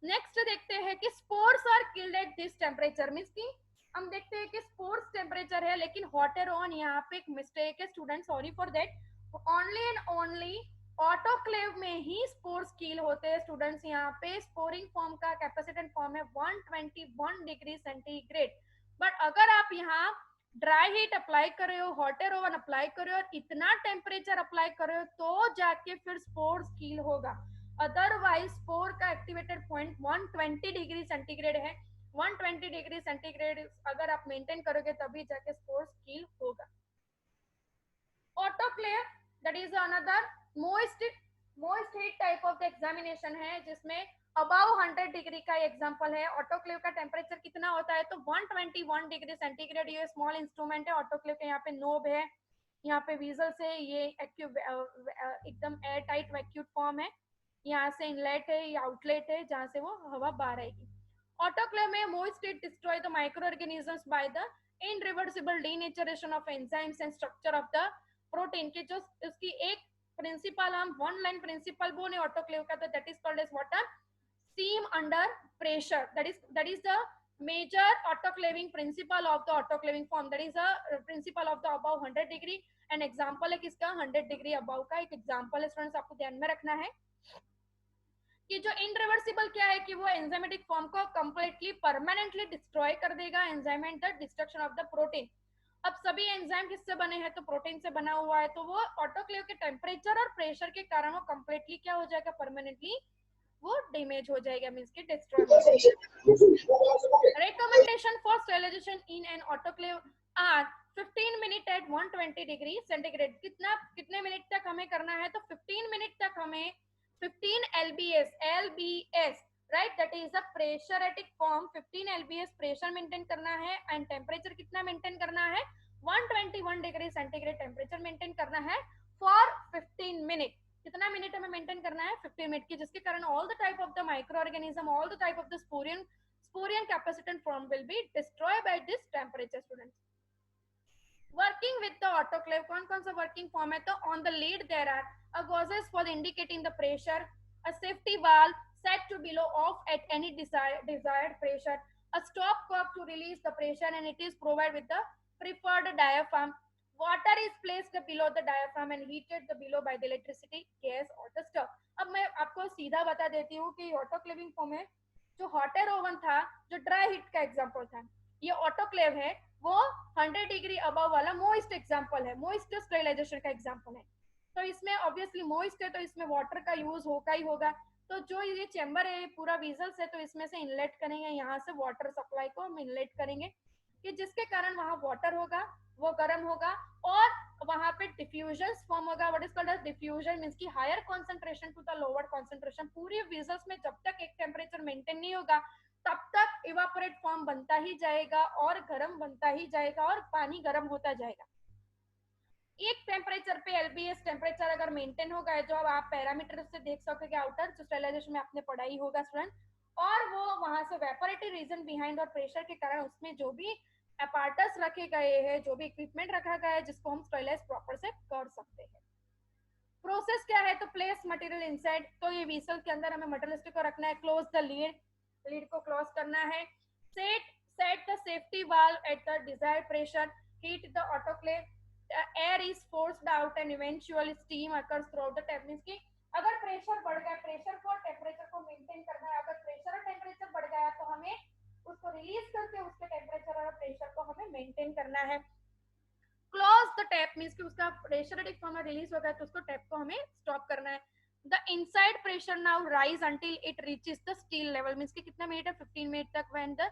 Next देखते हैं कि spores are killed at this temperature, means की हम देखते हैं कि स्पोर्स टेम्परेचर है लेकिन हॉटर ऑन, यहाँ पे एक मिस्टेक है student, sorry for that. Only and only autoclave में ही स्पोर्स किल होते हैं स्टूडेंट्स। यहाँ पे स्पोरिंग फॉर्म का कैपेसिटेंट फॉर्म है 121 डिग्री सेंटीग्रेड। बट अगर आप यहाँ ड्राई हीट अप्लाई कर रहे हो, हॉटर ओवन अप्लाई कर रहे हो और इतना टेम्परेचर अप्लाई कर रहे हो तो जाके फिर स्पोर्स किल होगा। अदरवाइज स्पोर का एक्टिवेटेड पॉइंट 120 डिग्री सेंटीग्रेड है। 120 डिग्री सेंटीग्रेड अगर आप मेंटेन करोगे तभी जाके स्पोर्स किल होगा। Autoclave that is another most heat type of the examination है जिसमें अबाउ 100 डिग्री का एग्जांपल है। ऑटोक्लेव का टेम्परेचर कितना होता है तो 121 डिग्री सेंटीग्रेड। ये स्मॉल इंस्ट्रूमेंट है ऑटोक्लेव के, यहाँ पे नोब है, यहाँ पे वीजल से ये एकदम एयर टाइट वैक्यूम फॉर्म है, यहाँ से इनलेट है, ये आउटलेट है जहाँ से वो हवा बाहर आएगी। ऑटोक्लेव में moist heat destroy the micro organisms by the irreversible denaturation of enzymes and structure of the protein की जो उसकी एक प्रिंसिपल, हम वन लाइन प्रिंसिपल बोले ऑटोक्लेव का, तो that is called as water steam under pressure. That is the major autoclaving principle of the autoclaving form. That is a principle of the above 100 degree. And example है किसका 100 degree about का एक example है students, आपको ध्यान में रखना है कि जो इनरिवर्सिबल क्या है कि वो एंजाइमेटिक फॉर्म को कंप्लीटली परमानेंटली डिस्ट्रॉय कर देगा। Enzyme and the destruction of the protein. अब सभी एंजाइम किससे बने हैं तो प्रोटीन से बना हुआ है, तो वो ऑटोक्लेव के टेम्परेचर और प्रेशर के कारण वो कंप्लीटली क्या हो जाएगा, परमानेंटली वो डैमेज हो जाएगा, मींस की डिस्ट्रॉय हो जाएगा। Recommendation for sterilization in an autoclave are 15 minute at 120 degree centigrade. कितने मिनट तक हमें करना है तो 15 मिनट तक हमें 15 lbs right, that is a प्रेशरेटिक फॉर्म। 15 lbs प्रेशर मेंटेन करना है एंड टेम्परेचर कितना मेंटेन करना है 121 डिग्री सेंटीग्रेड टेम्परेचर मेंटेन करना है फॉर 15 मिनट। कितना मिनट हमें मेंटेन करना है 15 मिनट की, जिसके कारण all the type of the micro organism, all the type of the sporian capacitance form will be destroyed by this temperature students। Working with the autoclave कौन कौन सा वर्किंग फॉर्म है तो on the lid there are a gauges for indicating the pressure, a safety valve set to below off at any desired pressure, a stop cock to release the pressure and it is provided with the preferred diaphragm। water is placed below the diaphragm and heated the below by the electricity, gas or the stove। अब मैं आपको सीधा बता देती हूँ कि autoclaving form है। जो हॉटर ओवन था, जो ड्राई हीट का एग्जांपल था, ये ऑटोक्लेव है वो 100 डिग्री अबव वाला मोइस्ट एग्जांपल है, मोइस्ट स्टेरिलाइजेशन का एग्जांपल है। तो इसमें ऑब्वियसली मोइस्ट है तो इसमें वाटर का यूज होगा ही होगा। तो जो ये चेंबर है पूरा वीजल्स है तो इसमें से इनलेट करेंगे, यहाँ से वाटर सप्लाई को हम इनलेट करेंगे कि जिसके कारण वहां वाटर होगा वो गर्म होगा और वहां पे डिफ्यूजन फॉर्म होगा। What is called as diffusion, means की higher concentration to the lower concentration. पूरी वीजल्स में जब तक एक टेम्परेचर मेंटेन नहीं होगा तब तक इवापोरेट फॉर्म बनता ही जाएगा और गर्म बनता ही जाएगा और पानी गर्म होता जाएगा। एक टेम्परेचर पे एलबीएस टेम्परेचर अगर मेंटेन होगा, जो अब आप पैरामीटर से देख सकोगे आउटर, जो स्टेरिलाइजेशन में आपने पढ़ा ही होगा स्टूडेंट, और वो वहां से वेपोरेटिव रीजन बिहाइंड और प्रेशर के कारण उसमें जो भी अपार्टस रखे गए हैं, जो भी इक्विपमेंट रखा गया है जिसको हम स्टेरिलाइज प्रॉपर से कर सकते हैं। प्रोसेस क्या है तो प्लेस मटेरियल इनसाइड, तो ये वीसल के अंदर हमें मटेरियल को रखना है। क्लोज द लीड, लीड को क्लोज करना है। Set the safety valve at the desired pressure, heat the autoclave, air is forced out and eventual steam occurs through the temperature की। अगर प्रेशर बढ़ गया, प्रेशर को टेम्परेचर को मेंटेन करना है, अगर प्रेशर और टेम्परेचर बढ़ गया तो हमें उसको रिलीज करके उसके टेम्परेचर और प्रेशर को हमें मेंटेन करना है। क्लोज द टैप मींस कि उसका प्रेशरेटिक फॉर्म रिलीज होगा तो उसको टैप को हमें स्टॉप करना है। The inside pressure now rise until it reaches the steel level, means कि कितना मिनट है 15 मिनट तक। When the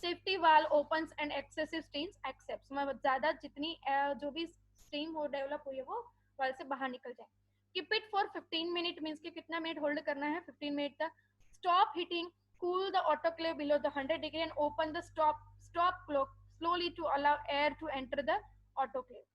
safety valve opens and excessive stems accepts, मतलब ज्यादा जितनी जो भी स्टीम हो डेवलप हुई है वो वाल्व से बाहर निकल जाए। Keep it for 15 minute, means कि कितना मिनट होल्ड करना है 15 मिनट तक। Stop heating, cool the autoclave below the 100 degree and open the stop clock slowly to allow air to enter the autoclave।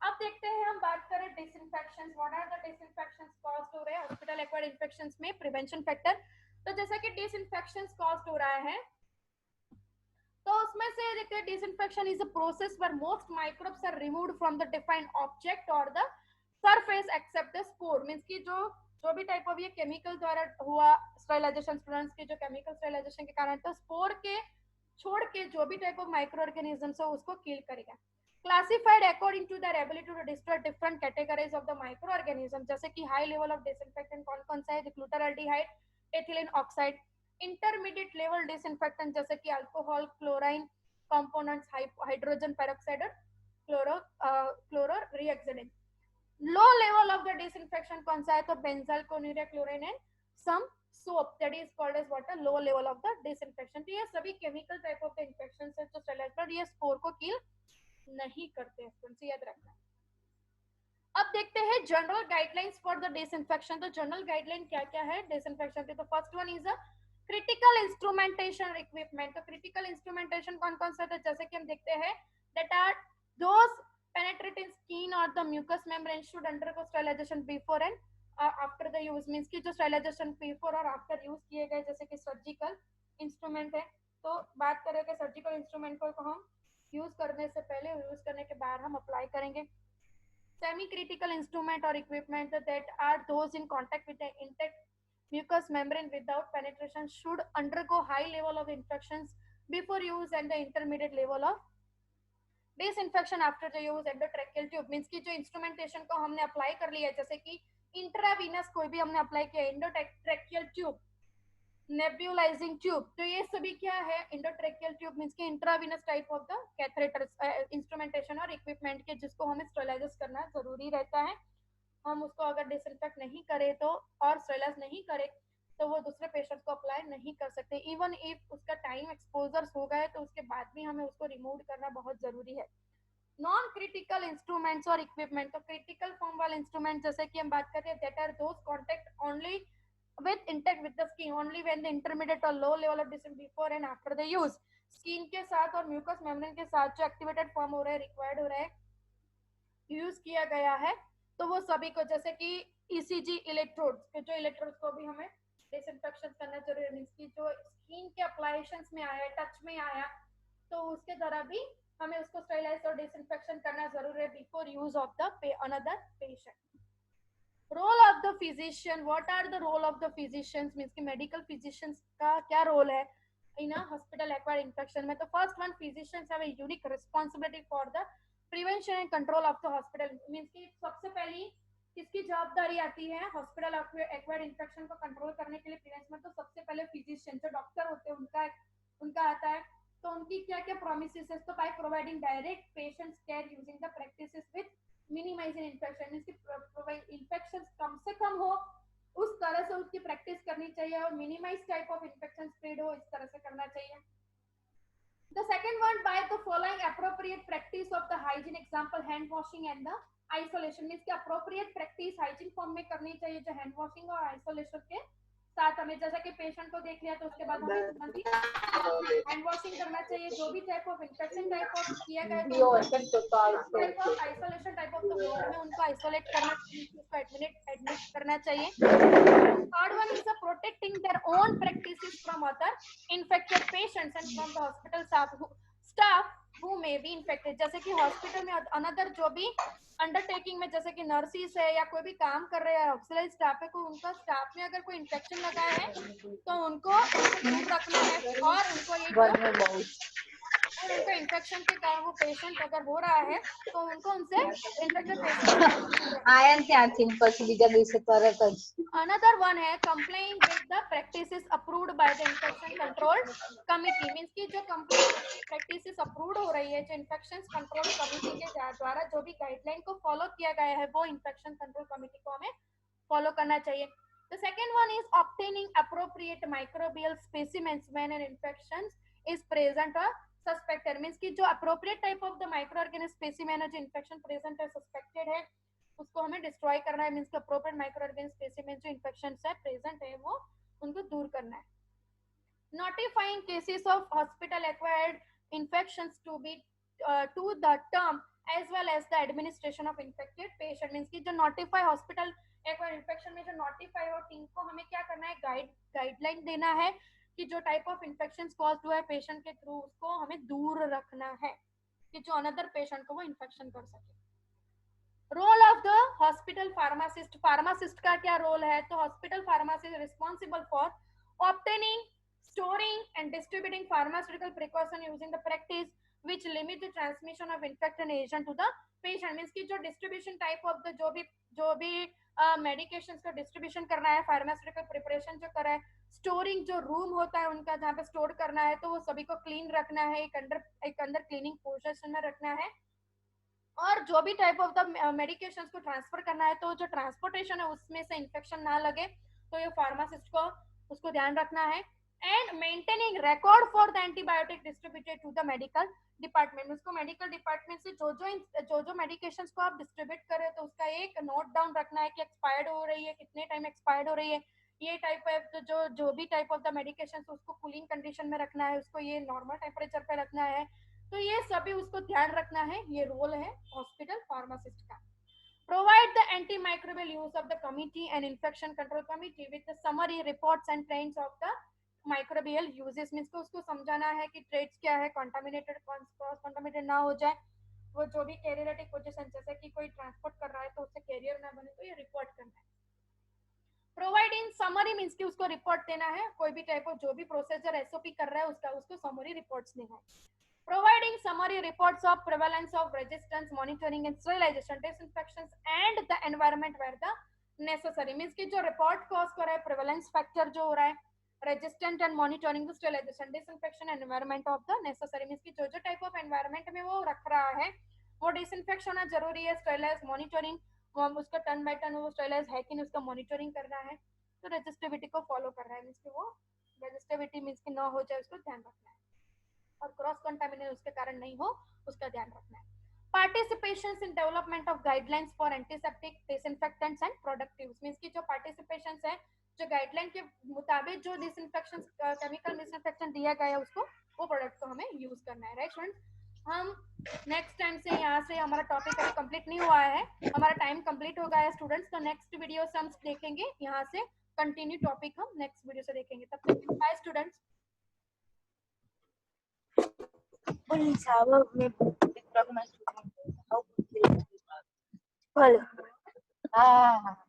अब देखते हैं हम बात करें disinfection. What are the disinfection caused हो रहे हैं हॉस्पिटल एक्वायर्ड इन्फेक्शंस में, प्रिवेंशन फैक्टर। तो जैसा कि डिसइंफेक्शन कॉज्ड हो रहा है तो उसमें से देखते हैं disinfection is a process where most microbes are removed from the defined object और the surface except the spore, means कि जो जो भी टाइप ऑफ ये केमिकल द्वारा हुआ स्टेरिलाइजेशन, स्टूडेंट्स के जो केमिकल स्टेरिलाइजेशन के कारण, तो स्पोर के छोड़ के जो भी टाइप ऑफ माइक्रो ऑर्गेनिजम्स है उसको किल करेगा। Classified according to their ability to destroy different categories of the micro organism, जैसे कि हाई लेवल ऑफ डिसइंफेक्टेंट कौन कौन सा है, glutaraldehyde, ethylene oxide. Intermediate level disinfectant जैसे कि alcohol, chlorine components, hydrogen peroxide और chlorhexidine. Low level of the disinfection कौन सा है, तो benzyl chlorine chlorine and some soap, that is called as what, a low level of the disinfection। तो ये सभी chemical type of the infection है जो स्टेरिलाइज ये स्पोर को किल नहीं करते हैं, याद रखना। अब देखते हैं general guidelines for the disinfection. तो जनरल गाइडलाइन क्या क्या है डिसइंफेक्शन के, तो first one is a critical instrumentation equipment. तो क्रिटिकल इंस्ट्रूमेंटेशन कौन कौन सा था, जैसे कि हम देखते हैं that are those penetrating skin or the mucous membrane should undergo sterilization before and after the use, means की जो स्टेरिलाइजेशन बिफोर और आफ्टर यूज किए गए, जैसे कि सर्जिकल इंस्ट्रूमेंट है। तो बात करें कि सर्जिकल इंस्ट्रूमेंट को हम यूज करने से पहले, यूज करने के बाद हम अप्लाई करेंगे। सेमी क्रिटिकल इंस्ट्रूमेंट और equipment that are those in contact with the intact mucous membrane without penetration should undergo high level of infections before use and the intermediate level of disinfection after the use। endotracheal tube means की जो instrumentation को हमने apply कर लिया है, जैसे कि intravenous कोई भी हमने अप्लाई किया, एंडोट्रेकियल ट्यूब, नेब्यूलाइजिंग ट्यूब, तो ये सभी क्या है, एंडोट्रेकियल ट्यूब मींस के intravenous type of the catheter instrumentation और इक्विपमेंट के जिसको हमें स्टेरिलाइज करना जरूरी रहता है। हम उसको अगर डिसइंफेक्ट नहीं करें तो और स्टेरिलाइज नहीं करें तो वो दूसरे पेशेंट को अप्लाई नहीं कर सकते। इवन इफ उसका टाइम एक्सपोजर हो गए तो उसके बाद भी हमें उसको रिमूव करना बहुत जरूरी है। नॉन क्रिटिकल इंस्ट्रूमेंट्स और इक्विपमेंट, तो क्रिटिकल फॉर्म वाले इंस्ट्रूमेंट जैसे कि हम बात करते हैं that are those contact only with intact with the skin only when the intermediate or low level of disinfection before and after the use। Skin के साथ और म्यूकस मेम्ब्रेन के साथ जो एक्टिवेटेड फॉर्म हो रहा है, रिक्वायर्ड हो रहा है, यूज किया गया है, तो वो सभी को, जैसे कि ईसीजी इलेक्ट्रोड्स के जो इलेक्ट्रोड्स को भी हमें डिसइंफेक्शन करना जरूरी है, मींस की जो स्किन के अप्लाइशंस में आया, टच में आया, तो उसके द्वारा भी हमें उसको स्टेरिलाइज और डिसइंफेक्शन करना जरूरी है before use of the another patient. Role of the physician, what are the role of the physicians, means कि मेडिकल फिजिशियंस का क्या रोल है in a hospital acquired infection में। तो first one, physicians have a unique responsibility for the prevention and control of the hospital, means कि सबसे पहली किसकी जवाबदारी आती है हॉस्पिटल एक्वायर्ड इन्फेक्शन को कंट्रोल करने के लिए, प्रिवेंशन में, तो सबसे पहले फिजिशियन जो डॉक्टर होते हैं उनका आता है। तो उनकी क्या क्या प्रोमिसेस है, तो by providing direct patients care using the practices with minimising infection, इसकी इन्फेक्शन कम से कम हो उस तरह से उसकी प्रैक्टिस करनी चाहिए और minimise type of infection spread हो इस तरह से करना चाहिए। The second one, by the following appropriate practice of the hygiene, example hand washing and the isolation, means कि appropriate practice hygiene form में करनी चाहिए जो hand washing और isolation के साथ हमें, जैसा कि पेशेंट को देख लिया तो उसके बाद हमें तुरंत ही हैंड वॉशिंग करना चाहिए। जो भी type of infection type of किया गया है type of isolation type of the ward में उनको आइसोलेट करना, उसको एडमिट करना चाहिए। Third one is protecting their own practices from other infected patients and from the hospital staff who may be infected, जैसे कि हॉस्पिटल में अनदर जो भी अंडरटेकिंग में, जैसे कि नर्सिस है या कोई भी काम कर रहे हैं ऑक्सिलरी स्टाफ है, कोई उनका स्टाफ में अगर कोई इन्फेक्शन लगा है तो उनको दूर रखना है और उनको ये और उनको इन्फेक्शन के कारण वो पेशेंट अगर हो रहा है तो उनको उनसे इन्फेक्टेड पेशेंट आयन क्या सिंपल बीजा दिवसे तरत ज अनदर वन है complying with the practices approved by the infection control committee, means की जो प्रैक्टिसेस अप्रूव्ड हो रही है, जो इन्फेक्शन कंट्रोल कमिटी के द्वारा जो भी गाइडलाइन को फॉलो किया गया है वो इन्फेक्शन कंट्रोल कमिटी को हमें फॉलो करना चाहिए। The second one is obtaining appropriate microbial specimens when an infection is present or suspected, means कि जो appropriate type of the microorganism specimen है जो infection present है suspected है उसको हमें destroy करना है, मींस कि appropriate microorganism specimen जो infection है present है वो उनको दूर करना है। Notifying cases of hospital acquired infections to be to the term as well as the administration of infected patient, means कि जो notify hospital एक्वायर्ड इन्फेक्शन में जो नोटिफाई हो टीम को हमें क्या करना है, गाइडलाइन देना है कि जो टाइप ऑफ इन्फेक्शन कॉज हुआ है पेशेंट के थ्रू उसको हमें दूर रखना है कि जो अनदर पेशेंट को वो इन्फेक्शन कर सके। Role of the hospital pharmacist, pharmacist का क्या रोल है? तो hospital pharmacist responsible for obtaining, storing and distributing pharmaceutical precaution using the practice which limit the transmission of infected agent to the patient. Means की जो distribution type of the जो भी medications का distribution करना है, pharmaceutical preparation जो कर रहा है, स्टोरिंग जो रूम होता है उनका जहाँ पे स्टोर करना है, तो वो सभी को क्लीन रखना है, एक अंदर क्लीनिंग पोजीशन में रखना है। और जो भी टाइप ऑफ द मेडिकेशंस को ट्रांसफर करना है, तो जो ट्रांसपोर्टेशन है उसमें से इन्फेक्शन ना लगे, तो ये फार्मासिस्ट को उसको ध्यान रखना है। And maintaining record for the antibiotic distributed to the medical department, उसको मेडिकल डिपार्टमेंट से जो मेडिकेशंस को आप डिस्ट्रीब्यूट कर रहे हो, तो उसका एक नोट डाउन रखना है कि एक्सपायर्ड हो रही है, कितने टाइम एक्सपायर्ड हो रही है, ये टाइप ऑफ जो भी टाइप ऑफ द मेडिकेशन उसको कूलिंग कंडीशन में रखना है, उसको ये नॉर्मल टेम्परेचर पे रखना है। तो ये सभी उसको ध्यान रखना है, ये रोल है हॉस्पिटल फार्मासिस्ट का। Provide the antimicrobial use of the committee and infection control committee with the summary reports and trends of the microbial uses, means को उसको समझाना है कि ट्रेड्स क्या है, कंटामिनेटेड क्रॉस कंटामिनेटेड ना हो जाए, वो जो भी कैरियरेटिक पोजीशन जैसे कि कोई ट्रांसपोर्ट कर रहा है तो उससे कैरियर ना बने, तो ये रिपोर्ट करना है। प्रोवाइड इन समरी मींस कि उसको रिपोर्ट देना है, कोई भी टाइप ऑफ जो भी प्रोसीजर एसओपी कर रहा है उसका उसको समरी रिपोर्ट्स देना है। Providing summary reports of prevalence of resistance, monitoring and sterilization, disinfections and the environment where the necessary, means कि जो report cause कर रहा है, prevalence factor जो हो रहा है, resistant and monitoring the sterilization, disinfection and environment of the necessary, means कि जो type of environment में वो रख रहा है वो disinfection होना जरूरी है, sterilize monitoring उसका टर्न बाय टर्न वो स्टेरिलाइज है कि नहीं उसका मॉनिटरिंग करना है, तो रेजिस्टिविटी को फॉलो कर रहा है, मींस कि वो रेजिस्टिविटी मींस कि ना हो जाए उसको ध्यान रखना है, और क्रॉस कंटामिनेशन उसके कारण नहीं हो उसका ध्यान रखना है। Participation in development of guidelines for antiseptic, disinfectants and productives, means की जो पार्टिसिपेशन है, जो गाइडलाइन के मुताबिक जो डिसइंफेक्शन केमिकल डिसइंफेक्टेंट दिया गया है उसको, वो प्रोडक्ट को हमें यूज करना है, राइट स्टूडेंट्स। हम नेक्स्ट टाइम से यहाँ से हमारा टॉपिक अभी कंप्लीट नहीं हुआ है, हमारा टाइम कंप्लीट हो गया है स्टूडेंट्स, तो नेक्स्ट वीडियो से हम देखेंगे, यहाँ से कंटिन्यू टॉपिक हम नेक्स्ट वीडियो से देखेंगे, तब तक बाय स्टूडेंट्स। Vale. Ah.